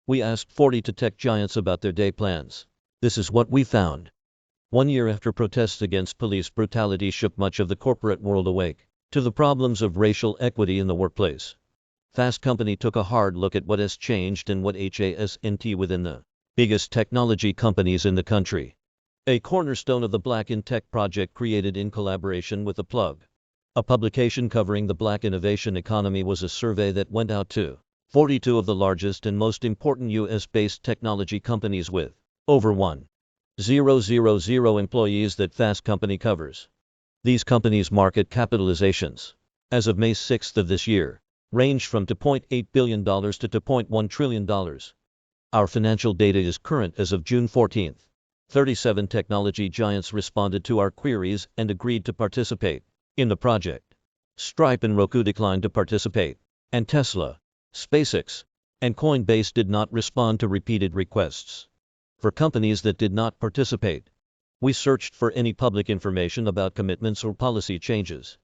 We asked 40 tech giants about their day plans. This is what we found. 1 year after protests against police brutality shook much of the corporate world awake to the problems of racial equity in the workplace, Fast Company took a hard look at what has changed and what hasn't within the biggest technology companies in the country. A cornerstone of the Black in Tech project created in collaboration with The Plug, a publication covering the Black innovation economy, was a survey that went out to 42 of the largest and most important US-based technology companies with over 1,000 employees that Fast Company covers. These companies' market capitalizations, as of May 6 of this year, ranged from $2.8 billion to $2.1 trillion. Our financial data is current as of June 14. 37 technology giants responded to our queries and agreed to participate in the project. Stripe and Roku declined to participate, and Tesla, SpaceX, and Coinbase did not respond to repeated requests. For companies that did not participate, we searched for any public information about commitments or policy changes,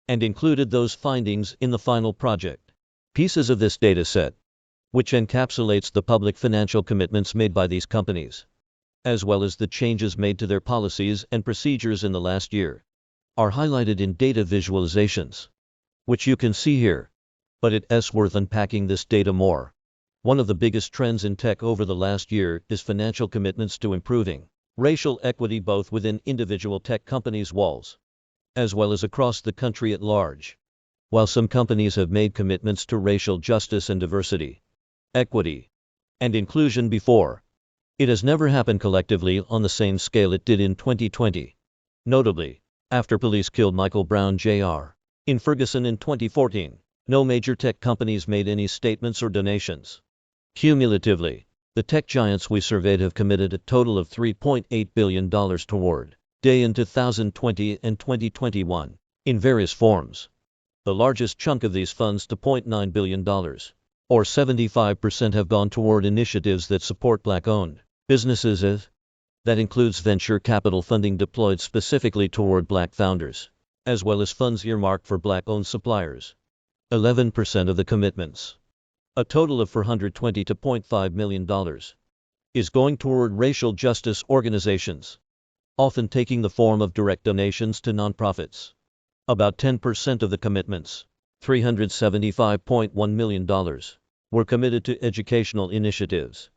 and included those findings in the final project. Pieces of this data set, which encapsulates the public financial commitments made by these companies, as well as the changes made to their policies and procedures in the last year, are highlighted in data visualizations, which you can see here. But it's worth unpacking this data more. One of the biggest trends in tech over the last year is financial commitments to improving racial equity both within individual tech companies' walls, as well as across the country at large. While some companies have made commitments to racial justice and diversity, equity, and inclusion before, it has never happened collectively on the same scale it did in 2020. Notably, after police killed Michael Brown Jr. in Ferguson in 2014, no major tech companies made any statements or donations. Cumulatively, the tech giants we surveyed have committed a total of $3.8 billion toward DEI in 2020 and 2021, in various forms. The largest chunk of these funds, $2.9 billion, or 75%, have gone toward initiatives that support Black-owned businesses. That includes venture capital funding deployed specifically toward Black founders, as well as funds earmarked for Black-owned suppliers. 11% of the commitments, a total of $422.5 million, is going toward racial justice organizations, often taking the form of direct donations to nonprofits. About 10% of the commitments, $375.1 million, were committed to educational initiatives.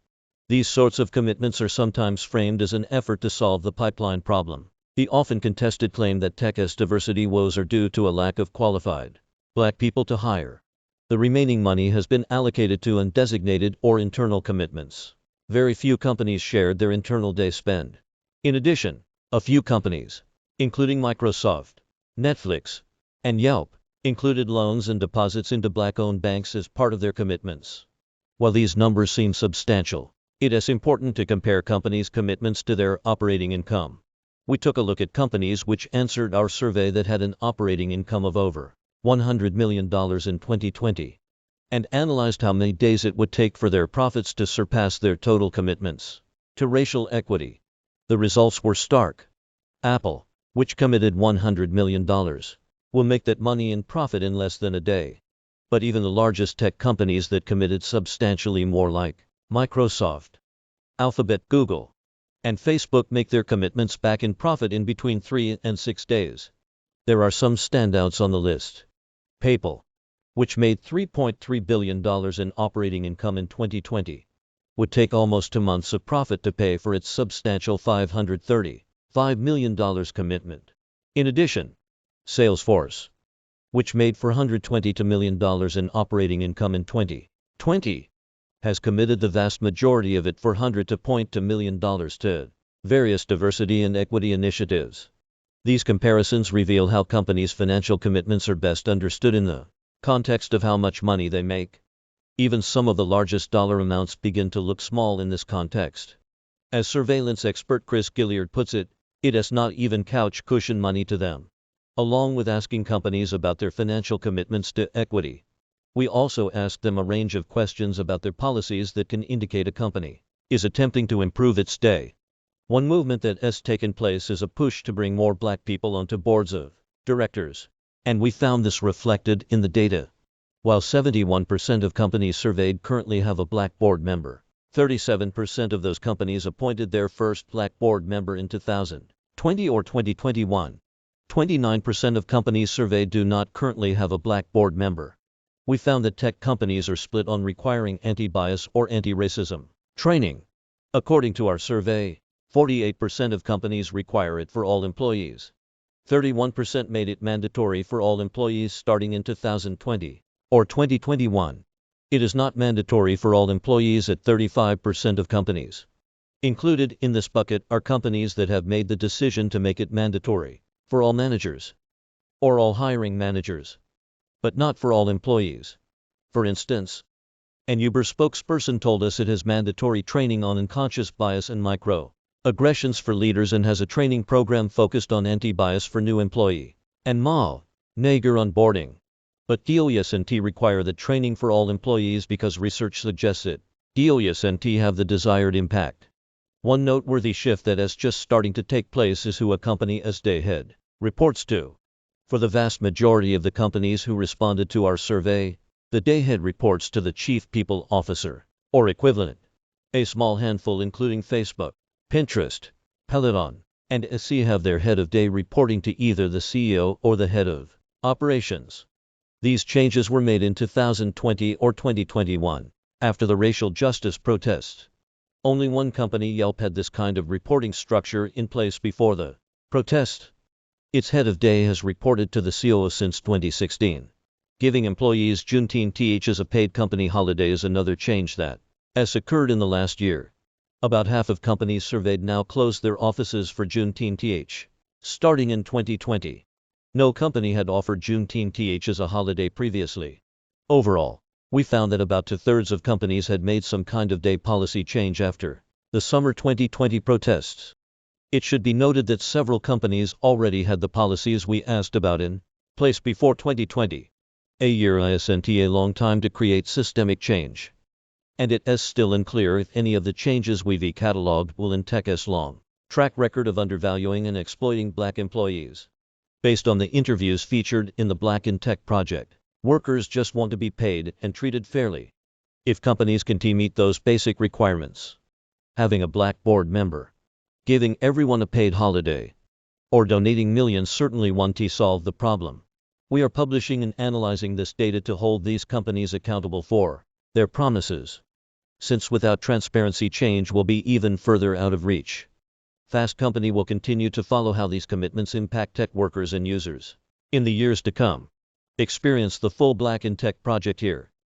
These sorts of commitments are sometimes framed as an effort to solve the pipeline problem. The often contested claim that tech's diversity woes are due to a lack of qualified Black people to hire. The remaining money has been allocated to undesignated or internal commitments. Very few companies shared their internal day spend. In addition, a few companies, including Microsoft, Netflix, and Yelp, included loans and deposits into Black-owned banks as part of their commitments. While these numbers seem substantial, it is important to compare companies' commitments to their operating income. We took a look at companies which answered our survey that had an operating income of over $100 million in 2020, and analyzed how many days it would take for their profits to surpass their total commitments to racial equity. The results were stark. Apple, which committed $100 million, will make that money in profit in less than a day. But even the largest tech companies that committed substantially more, like Microsoft, Alphabet, Google, and Facebook, make their commitments back in profit in between 3 and 6 days. There are some standouts on the list. PayPal, which made $3.3 billion in operating income in 2020, would take almost 2 months of profit to pay for its substantial $535 million commitment. In addition, Salesforce, which made $422 million in operating income in 2020, has committed the vast majority of it, $402 million, to various diversity and equity initiatives. These comparisons reveal how companies' financial commitments are best understood in the context of how much money they make. Even some of the largest dollar amounts begin to look small in this context. As surveillance expert Chris Gilliard puts it, it's not even couch cushion money to them. Along with asking companies about their financial commitments to equity, we also asked them a range of questions about their policies that can indicate a company is attempting to improve its DEI. One movement that has taken place is a push to bring more Black people onto boards of directors, and we found this reflected in the data. While 71% of companies surveyed currently have a Black board member, 37% of those companies appointed their first black board member in 2020 or 2021. 29% of companies surveyed do not currently have a black board member. We found that tech companies are split on requiring anti-bias or anti-racism training. According to our survey, 48% of companies require it for all employees. 31% made it mandatory for all employees starting in 2020 or 2021. It is not mandatory for all employees at 35% of companies. Included in this bucket are companies that have made the decision to make it mandatory for all managers or all hiring managers, but not for all employees. For instance, an Uber spokesperson told us it has mandatory training on unconscious bias and micro-aggressions for leaders and has a training program focused on anti-bias for new employee and Nager onboarding. But DOS&T require the training for all employees because research suggests it. DOS&T have the desired impact. One noteworthy shift that is just starting to take place is who a company as day head reports to. For the vast majority of the companies who responded to our survey, the day head reports to the Chief People Officer, or equivalent. A small handful including Facebook, Pinterest, Peloton, and SC have their head of day reporting to either the CEO or the head of operations. These changes were made in 2020 or 2021, after the racial justice protests. Only one company, Yelp, had this kind of reporting structure in place before the protest. Its head of day has reported to the COO since 2016. Giving employees Juneteenth as a paid company holiday is another change that has occurred in the last year. About half of companies surveyed now closed their offices for Juneteenth, starting in 2020. No company had offered Juneteenth as a holiday previously. Overall, we found that about 2/3 of companies had made some kind of day policy change after the summer 2020 protests. It should be noted that several companies already had the policies we asked about in place before 2020. A year isn't a long time to create systemic change. And it is still unclear if any of the changes we've cataloged will in Tech's long track record of undervaluing and exploiting black employees. Based on the interviews featured in the Black in Tech project, workers just want to be paid and treated fairly. If companies can meet those basic requirements, having a black board member, giving everyone a paid holiday, or donating millions certainly won't solve the problem. We are publishing and analyzing this data to hold these companies accountable for their promises, since without transparency change will be even further out of reach. Fast Company will continue to follow how these commitments impact tech workers and users in the years to come. Experience the full Black in Tech project here.